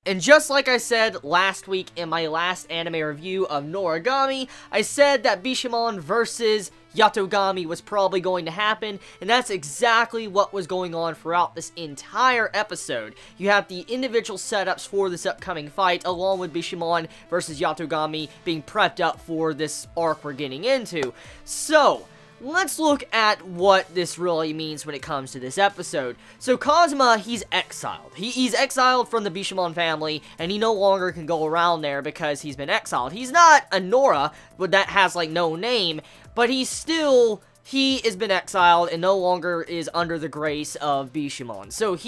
And just like I said last week in my last anime review of Noragami, I said that Bishamon versus Yatogami was probably going to happen, and that's exactly what was going on throughout this entire episode. You have the individual setups for this upcoming fight, along with Bishamon versus Yatogami being prepped up for this arc we're getting into. So, let's look at what this really means when it comes to this episode. So Kazuma, he's exiled. He's exiled from the Bishamon family, and he no longer can go around there because he's been exiled. He's not a Nora, but that has like no name, but he has been exiled and no longer is under the grace of Bishamon. So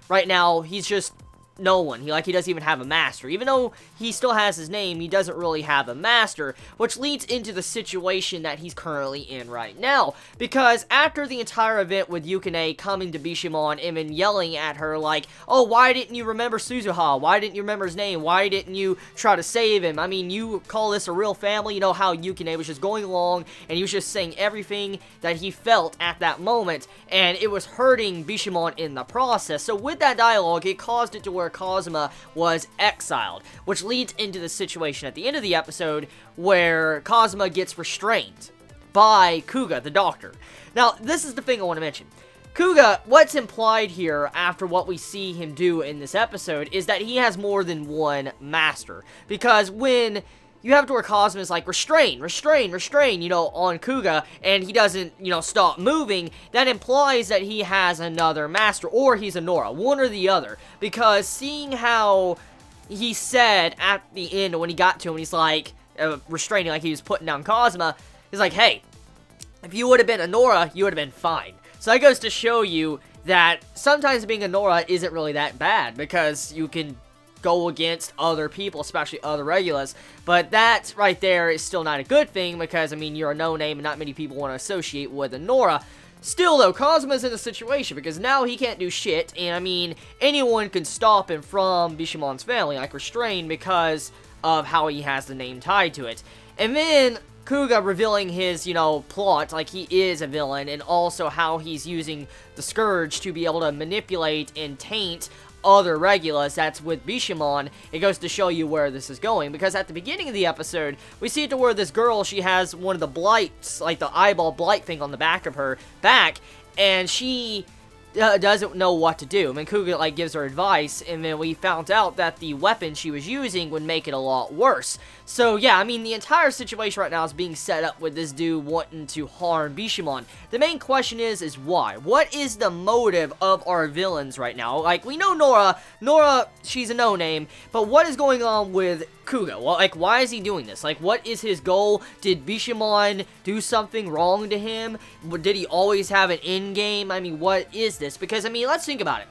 right now, he's just no one. He doesn't even have a master. Even though he still has his name, he doesn't really have a master, which leads into the situation that he's currently in right now. Because after the entire event with Yukine coming to Bishamon and then yelling at her like, oh, why didn't you remember Suzuha? Why didn't you remember his name? Why didn't you try to save him? I mean, you call this a real family? You know how Yukine was just going along and he was just saying everything that he felt at that moment, and it was hurting Bishamon in the process. So with that dialogue, it caused it to where Kazuma was exiled, which leads into the situation at the end of the episode where Kazuma gets restrained by Kuga, the doctor. Now, this is the thing I want to mention. Kuga, what's implied here after what we see him do in this episode is that he has more than one master, because when you have to where Kazuma is like, restrain, on Kuga, and he doesn't, stop moving, that implies that he has another master, or he's a Nora, one or the other, because seeing how he said at the end when he got to him, he's like, restraining, like he was putting down Kazuma, he's like, hey, if you would have been a Nora, you would have been fine. So that goes to show you that sometimes being a Nora isn't really that bad, because you can go against other people, especially other regulars, but that right there is still not a good thing, because, I mean, you're a no-name and not many people want to associate with a Nora. Still, though, Kazuma's in a situation, because now he can't do shit, and, I mean, anyone can stop him from Bishamon's family, like restrain, because of how he has the name tied to it. And then Kuga revealing his, plot, like he is a villain, and also how he's using the Scourge to be able to manipulate and taint other regulars that's with Bishamon. It goes to show you where this is going, because at the beginning of the episode, we see it to where this girl, she has one of the blights, like the eyeball blight thing on the back of her back, and she doesn't know what to do. I mean, Kuga, gives her advice, and then we found out that the weapon she was using would make it a lot worse. So, yeah, I mean, the entire situation right now is being set up with this dude wanting to harm Bishamon. The main question is why? What is the motive of our villains right now? Like, we know Nora, she's a no-name, but what is going on with Kuga? Well, why is he doing this? What is his goal? Did Bishamon do something wrong to him? Did he always have an end game? I mean, what is this? Because, I mean, let's think about it.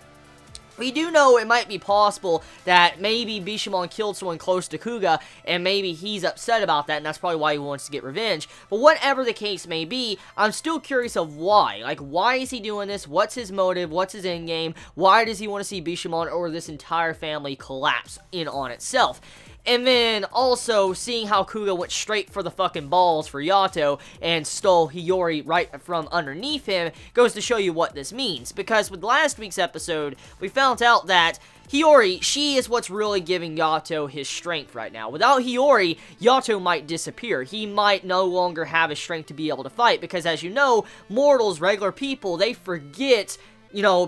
We do know it might be possible that maybe Bishamon killed someone close to Kuga, and maybe he's upset about that, and that's probably why he wants to get revenge. But whatever the case may be, I'm still curious of why. Why is he doing this? What's his motive? What's his endgame? Why does he want to see Bishamon or this entire family collapse in on itself? And then, also, seeing how Kuga went straight for the fucking balls for Yato and stole Hiyori right from underneath him goes to show you what this means. Because with last week's episode, we found out that Hiyori, she is what's really giving Yato his strength right now. Without Hiyori, Yato might disappear. He might no longer have his strength to be able to fight, because as you know, mortals, regular people, they forget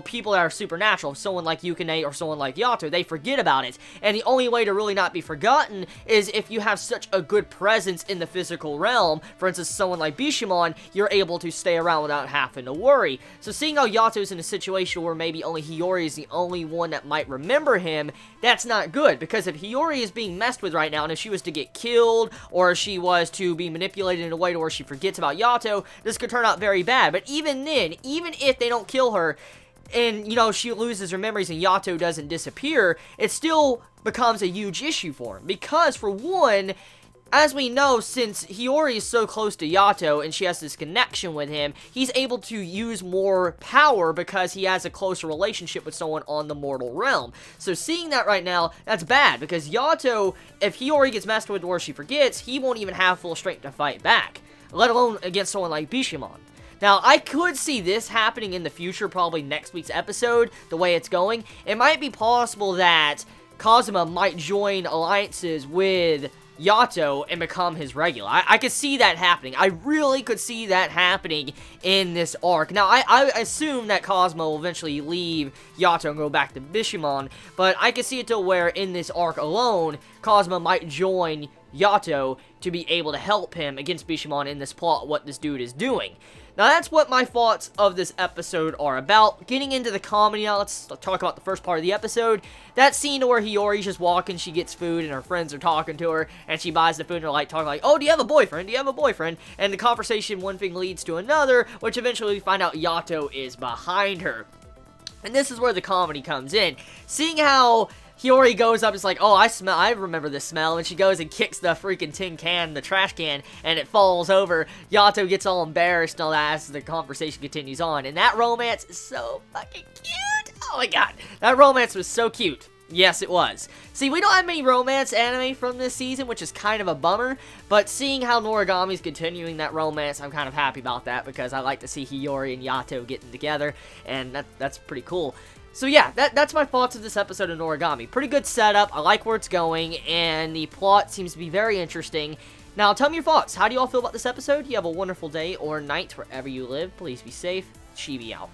people that are supernatural, someone like Yukine or someone like Yato, they forget about it. And the only way to really not be forgotten is if you have such a good presence in the physical realm. For instance, someone like Bishamon, you're able to stay around without having to worry. So seeing how Yato's in a situation where maybe only Hiyori is the only one that might remember him, that's not good. Because if Hiyori is being messed with right now, and if she was to get killed, or if she was to be manipulated in a way to where she forgets about Yato, this could turn out very bad. But even then, even if they don't kill her, and, she loses her memories and Yato doesn't disappear, it still becomes a huge issue for him. Because, for one, as we know, since Hiyori is so close to Yato and she has this connection with him, he's able to use more power because he has a closer relationship with someone on the mortal realm. So seeing that right now, that's bad, because Yato, if Hiyori gets messed with or she forgets, he won't even have full strength to fight back, let alone against someone like Bishamon. Now, I could see this happening in the future, probably next week's episode, the way it's going. It might be possible that Kazuma might join alliances with Yato and become his regular. I could see that happening. I really could see that happening in this arc. Now, I assume that Kazuma will eventually leave Yato and go back to Bishamon, but I could see it to where in this arc alone, Kazuma might join Yato to be able to help him against Bishamon in this plot, what this dude is doing. Now, that's what my thoughts of this episode are about. Getting into the comedy now, let's talk about the first part of the episode. That scene where Hiyori's just walking, she gets food, and her friends are talking to her, and she buys the food, and they're like, talking like, oh, do you have a boyfriend? Do you have a boyfriend? And the conversation, one thing leads to another, which eventually we find out Yato is behind her. And this is where the comedy comes in. Seeing how Hiyori goes up, it's like, oh, I remember this smell, and she goes and kicks the freaking tin can, the trash can, and it falls over. Yato gets all embarrassed and all that as the conversation continues on, and that romance is so fucking cute. Oh my god, that romance was so cute. Yes, it was. See, we don't have many romance anime from this season, which is kind of a bummer, but seeing how Noragami's continuing that romance, I'm kind of happy about that, because I like to see Hiyori and Yato getting together, and that's pretty cool. So yeah, that's my thoughts of this episode of Noragami. Pretty good setup, I like where it's going, and the plot seems to be very interesting. Now, tell me your thoughts. How do you all feel about this episode? You have a wonderful day or night wherever you live. Please be safe. Chibi out.